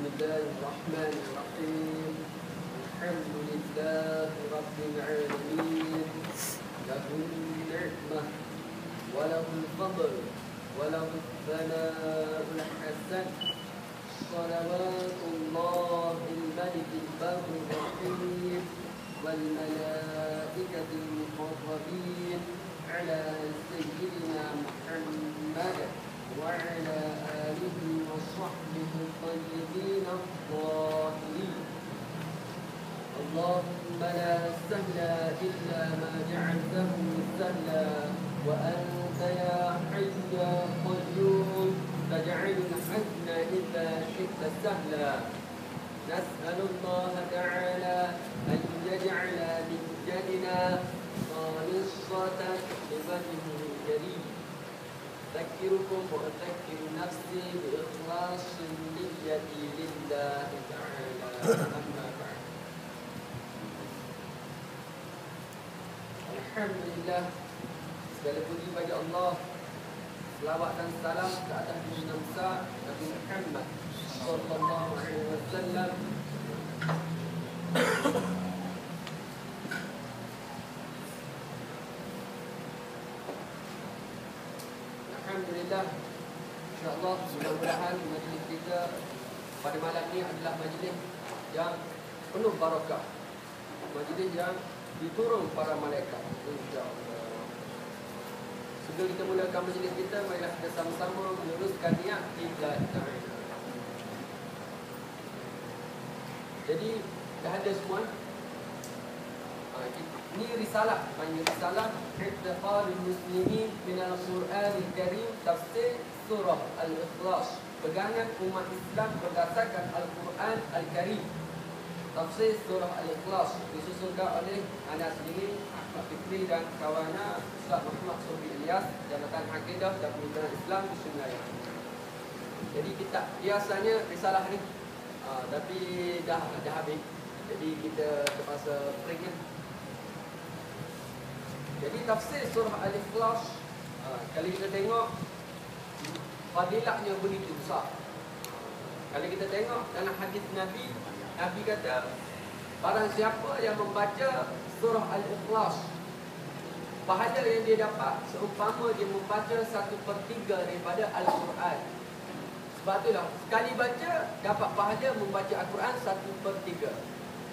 الله الرحمن الرحيم الحمد لله رب العالمين له النعمة وله الفضل وله الثناء الحسن صلوات الله الملك البر الرحيم والملائكة المقربين على سيدنا محمد وعلى آله وصحبه الطيبين الطاهرين. اللهم لا سهل إلا ما جعلته سهلا وأنت يا حي يا قيوم تجعل الحزن إذا شئت سهلا. نسأل الله تعالى أن يجعل من جدنا خالصة لوجهه الكريم. أذكركم وأذكر نفسي بإخلاص النية لله تعالى. أما بعد. Alhamdulillah, segala puji bagi Allah. Selawat dan salam ke atas junjungan besar Nabi Muhammad sallallahu alaihi wasallam. Alhamdulillah, insya-Allah mudah-mudahan majlis kita pada malam ni adalah majlis yang penuh barakah. Majlis yang diturun para malaikat, insya-Allah. Sebelum kita mulakan majlis kita, marilah kita sama-sama meluruskan niat qiblat ta'ala. Jadi dah ada semua. Ini risalah, panggil risalah I'tiqadul Muslimin min Al-Quran Al-Karim Tafsir Surah Al-Ikhlas. Pegangan umat Islam berdasarkan Al-Quran Al-Karim Tafsir Surah Al-Ikhlas, disusulkan oleh anak sendiri Ahmad Fikri dan kawannya Ustaz Muhammad Sobri Ilyas, Jabatan Akidah dan Pendidikan Islam di Sungai. Jadi kita biasanya risalah ni tapi dah habis. Jadi kita terpaksa print. Jadi tafsir surah Al-Ikhlas, kalau kita tengok fadilahnya begitu besar. Kalau kita tengok dalam hadis Nabi, Nabi kata barang siapa yang membaca surah Al-Ikhlas, pahala yang dia dapat seumpama dia membaca 1/3 daripada Al-Quran. Sebab itulah sekali baca dapat pahala membaca Al-Quran 1/3.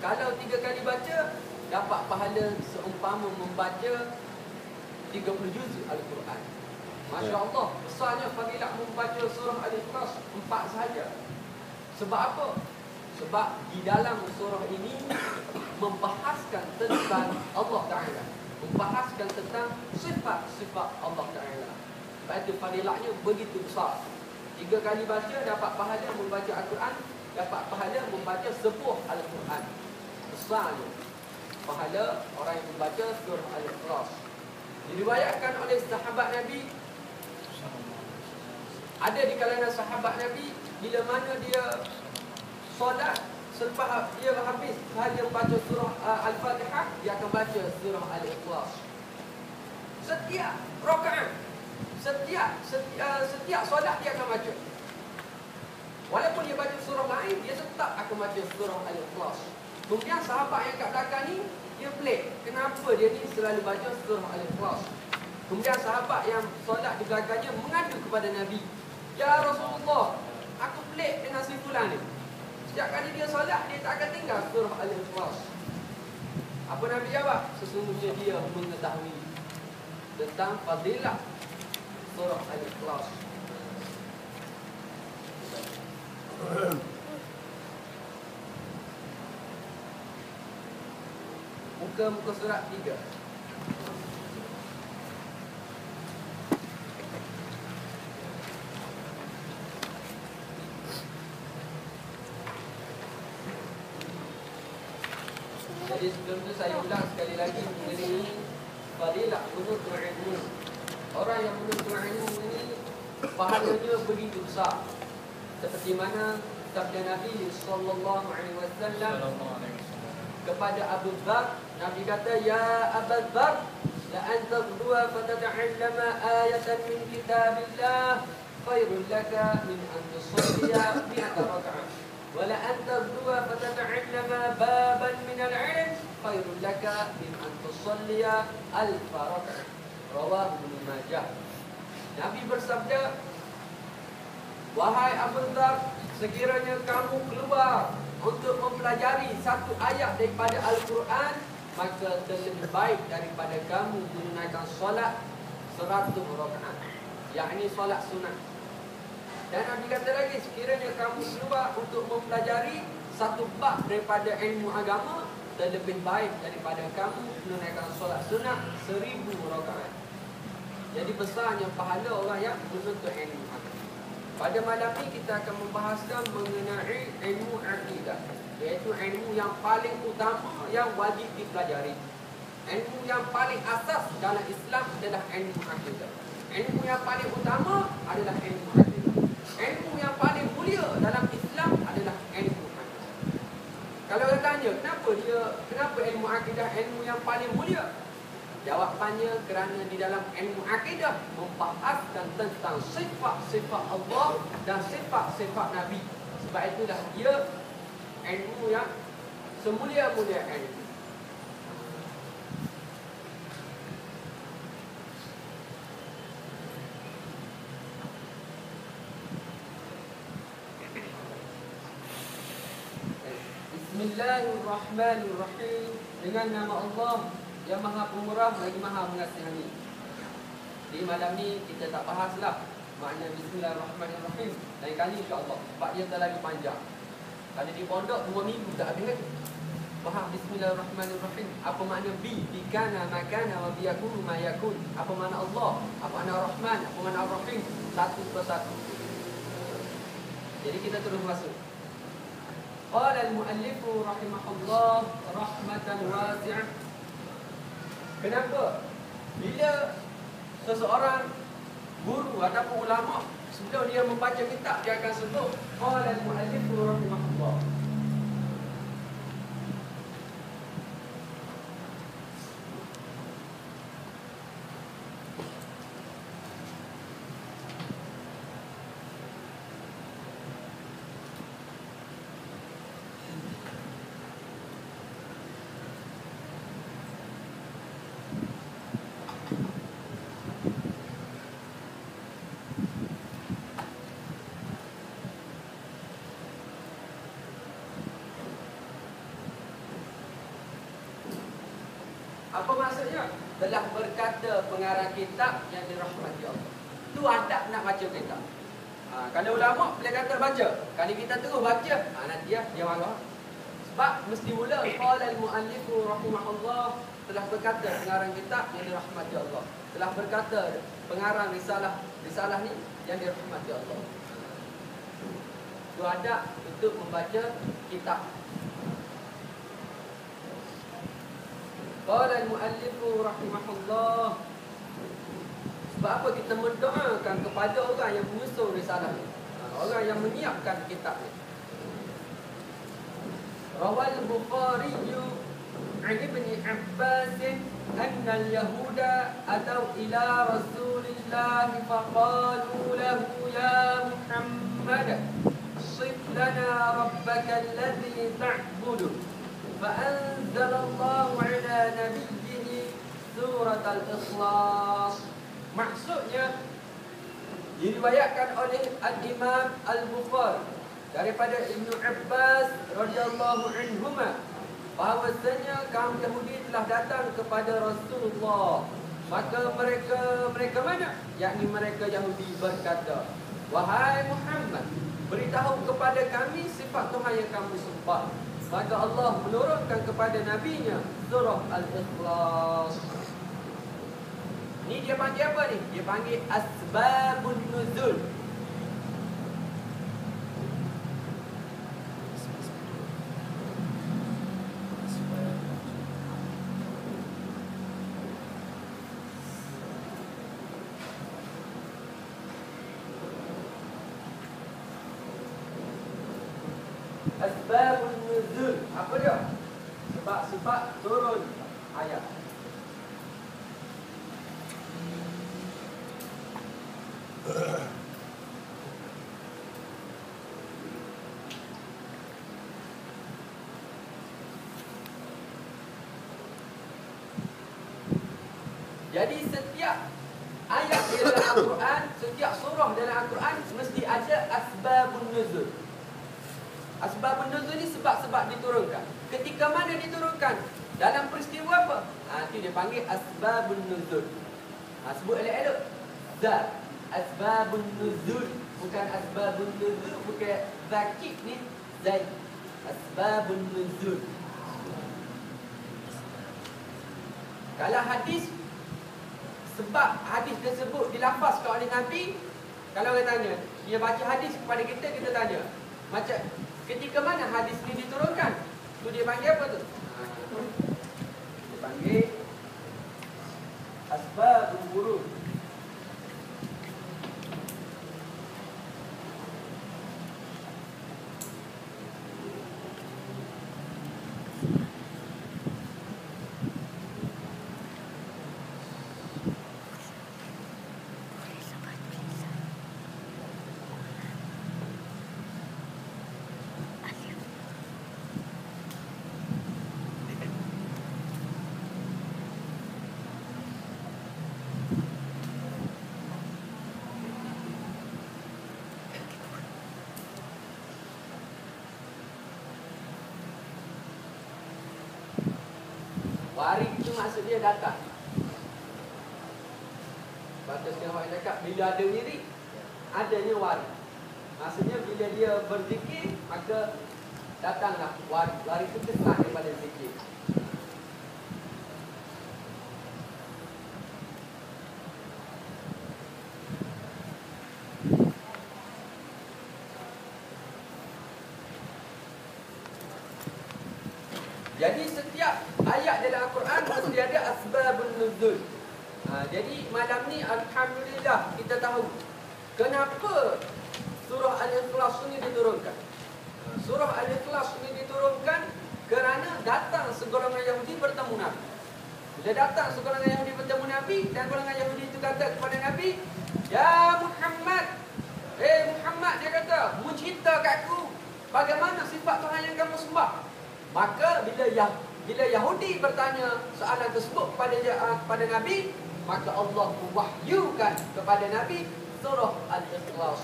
Kalau 3 kali baca dapat pahala seumpama membaca 30 juz Al-Quran. Masya Allah, besarnya fadilah membaca surah Al-Ikhlas 4 sahaja. Sebab apa? Sebab di dalam surah ini membahaskan tentang Allah Ta'ala, membahaskan tentang sifat-sifat Allah Ta'ala. Sebab itu fadilahnya begitu besar. 3 kali baca dapat pahala membaca Al-Quran, dapat pahala membaca sebuah Al-Quran. Besarnya pahala orang yang membaca surah Al-Ikhlas. Diriwayatkan oleh sahabat Nabi, ada di kalangan sahabat Nabi, bila mana dia solat, selepas dia habis sahaja membaca surah Al-Fatihah, dia akan baca surah Al-Ikhlas. Setiap rakaat, setiap solat dia akan baca. Walaupun dia baca surah lain, dia tetap akan baca surah Al-Ikhlas. Kemudian sahabat yang kat belakang ni, dia pelik, kenapa dia ni selalu baca surah Al-Ikhlas. Kemudian sahabat yang solat di belakangnya mengadu kepada Nabi, "Ya Rasulullah, aku pelik dengan si fulan ni. Setiap kali dia solat, dia tak akan tinggal surah Al-Ikhlas." Apa Nabi jawab? Sesungguhnya dia mengetahui tentang fadilah surah Al-Ikhlas. Muka surat 3. Jadi sebelum itu saya ulang sekali lagi mengenai fadilah penuntut ilmu. Orang yang menuntut ilmu ini pahalanya begitu besar. Seperti mana sabda Nabi sallallahu alaihi wasallam kepada Abu Dzar, Nabi kata, "Ya Abu Dzar, la anta tadwa fatata'allama ayatan min kitabillah khairul laka min an tusalliya 100 rak'ah." Wala an tardua fatata'allama baban minal ilm khairul laka min an tusalliya alfa rak'ah. Rawahu Ibnu Majah. Nabi bersabda, wahai Abu Dzar, sekiranya kamu keluar untuk mempelajari satu ayat daripada Al-Quran, maka lebih baik daripada kamu menunaikan solat 100 rakaat, yakni solat sunat. Dan Nabi kata lagi, sekiranya kamu keluar untuk mempelajari satu bab daripada ilmu agama, lebih baik daripada kamu menunaikan solat sunat 1000 rakaat. Jadi besarnya pahala orang yang menuntut ilmu agama. Pada malam ini kita akan membahaskan mengenai ilmu akidah, iaitu ilmu yang paling utama yang wajib dipelajari. Ilmu yang paling asas dalam Islam adalah ilmu akidah. Ilmu yang paling utama adalah ilmu akidah. Ilmu yang paling mulia dalam Islam adalah ilmu akidah. Kalau orang tanya, kenapa ilmu akidah ilmu yang paling mulia? Jawapannya kerana di dalam ilmu akidah membahaskan tentang sifat-sifat Allah dan sifat-sifat Nabi. Sebab itulah dia ilmu yang semulia-mulia ilmu. Bismillahirrahmanirrahim. Dengan nama Allah yang Maha Pemurah lagi Maha Mengasihani. Di malam ni kita tak bahaslah makna Bismillahirrahmanirrahim. Lain kali insya-Allah, sebab dia terlalu panjang. Kalau di pondok 2 minggu tak habis lagi. Faham Bismillahirrahmanirrahim. Apa makna bikana makana wa biyakunu ma yakun. Apa makna Allah, apa makna Rahman, apa makna Ar-Rahim, satu persatu. Jadi kita terus masuk. Qala al-muallif rahimahullah rahmatan wasi'ah. Kenapa? Bila seseorang guru ataupun ulama sebelum dia membaca kitab, dia akan sebut qala al-muallif rahimahullah. Apa maksudnya? Telah berkata pengarang kitab yang dirahmati Allah. Itu adab nak baca kitab. Kalau ulama boleh kata baca. Kalau kita terus baca, nanti dia marah. Sebab mesti mula qala al-muallif rahimahullah, telah berkata pengarang kitab yang dirahmati Allah. Telah berkata pengarang risalah ni yang dirahmati Allah. Itu adab untuk membaca kitab. Qala al-muallif rahimahullah. Sebab apa kita mendoakan kepada orang yang menyusun risalah ni, orang yang menyiapkan kitab ni. Rawal Bukhari an Ibn Abbas anna al-yahuda atau ila Rasulillah faqalu lahu ya Muhammad sif lana rabbaka alladhi ta'budu. فأنزل الله على نبيه سورة الإخلاص. Maksudnya diriwayatkan oleh Al-Imam Al-Bukhari daripada Ibnu Abbas radhiyallahu anhuma bahawasanya kaum Yahudi telah datang kepada Rasulullah. Maka mereka mana? Yakni mereka Yahudi berkata, wahai Muhammad, beritahu kepada kami sifat Tuhan yang kamu sembah. Maka Allah menurunkan kepada Nabi-Nya surah Al-Ikhlas. Ni dia panggil apa ni? Dia panggil Asbabun Nuzul. Asbabun Nuzul. Apa dia? Sebab-sebab turun ayat. Jadi setiap ayat di dalam Al-Quran, setiap surah dalam Al-Quran mesti ada asbabun nuzul. Asbabun nuzul ni sebab-sebab diturunkan. Ketika mana diturunkan? Dalam peristiwa apa? Itu dia panggil asbabun nuzul. Sebut elok-elok. Zat. Asbabun nuzul. Bukan asbabun nuzul. Bukan zakit ni. Zat. Asbabun nuzul. Kalau hadis, sebab hadis tersebut dilafazkan oleh Nabi, kalau orang tanya, dia baca hadis kepada kita, kita tanya, macam ketika mana hadis ni diturunkan? Tu dia panggil apa tu? Dia panggil asbabul wurud. Warid itu maksud dia datang. Baca setengah orang cakap, bila ada wirid, adanya warid. Maksudnya bila dia berzikir, maka datanglah warid. Warid itu kesan daripada zikir. Jadi setiap ayat dalam Al-Quran mesti ada asbabun nuzul. Jadi malam ni alhamdulillah kita tahu kenapa surah Al-Ikhlas ini diturunkan. Surah Al-Ikhlas ini diturunkan kerana datang segolongan Yahudi bertemu Nabi. Bila datang segolongan Yahudi bertemu Nabi, dan golongan Yahudi itu kata kepada Nabi, "Ya Muhammad, Muhammad," dia kata, "mu cerita kat aku bagaimana sifat Tuhan yang kamu sembah." Maka bila Yahudi bertanya soalan tersebut kepada Nabi, maka Allah mewahyukan kepada Nabi surah Al-Ikhlas.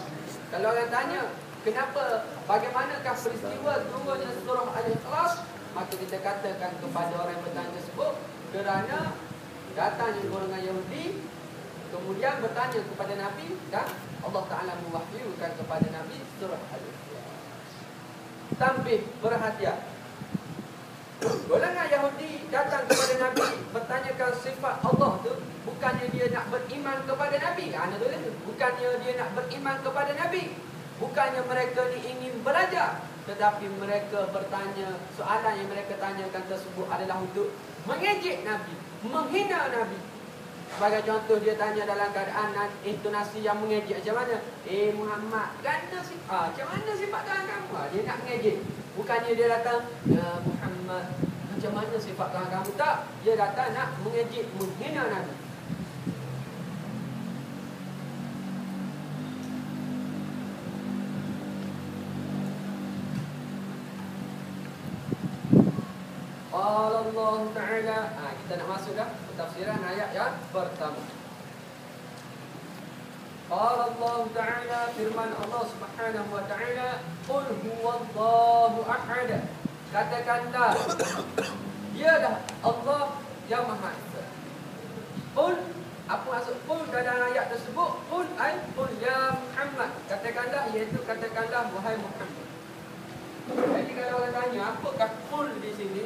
Kalau orang tanya, kenapa, bagaimanakah peristiwa turunnya surah Al-Ikhlas, maka kita katakan kepada orang yang bertanya tersebut, kerana datangnya golongan Yahudi, kemudian bertanya kepada Nabi, dan Allah Ta'ala mewahyukan kepada Nabi surah Al-Ikhlas. Tambih perhatian. Golongan Yahudi datang kepada Nabi, bertanyakan sifat Allah tu, bukannya dia nak beriman kepada Nabi. Bukannya dia nak beriman kepada Nabi, bukannya mereka ni ingin belajar, tetapi mereka bertanya, soalan yang mereka tanyakan tersebut adalah untuk mengejek Nabi, menghina Nabi. Sebagai contoh, dia tanya dalam keadaan intonasi yang mengejek. Macam mana? Muhammad, ganda sifat, macam mana sifat Tuhan kamu? Dia nak mengejek. Bukannya dia datang, "Ya Muhammad, macam mana sifat Tuhan kamu?" Tak, dia datang nak mengejek, menghina Nabi. Qala Allah Ta'ala. Kita nak masuk dah tafsiran ayat yang pertama. Qala Allah Ta'ala, firman Allah Subhanahu wa Ta'ala, "Qul huwallahu ahad." Katakanlah, dialah Allah yang Maha Esa. Qul, apa maksud qul dalam ayat tersebut? Qul ay qul ya Muhammad. Katakanlah, iaitu katakanlah wahai Muhammad. Jadi kalau orang tanya, apakah qul di sini?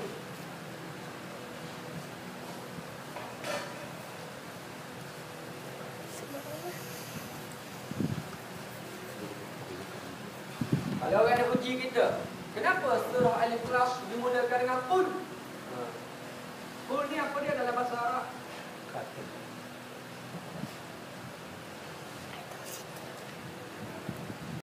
Kalau orang nak uji kita, kenapa surah Al-Ikhlas dimulakan dengan qul? Qul ni apa dia dalam bahasa Arab? Kata.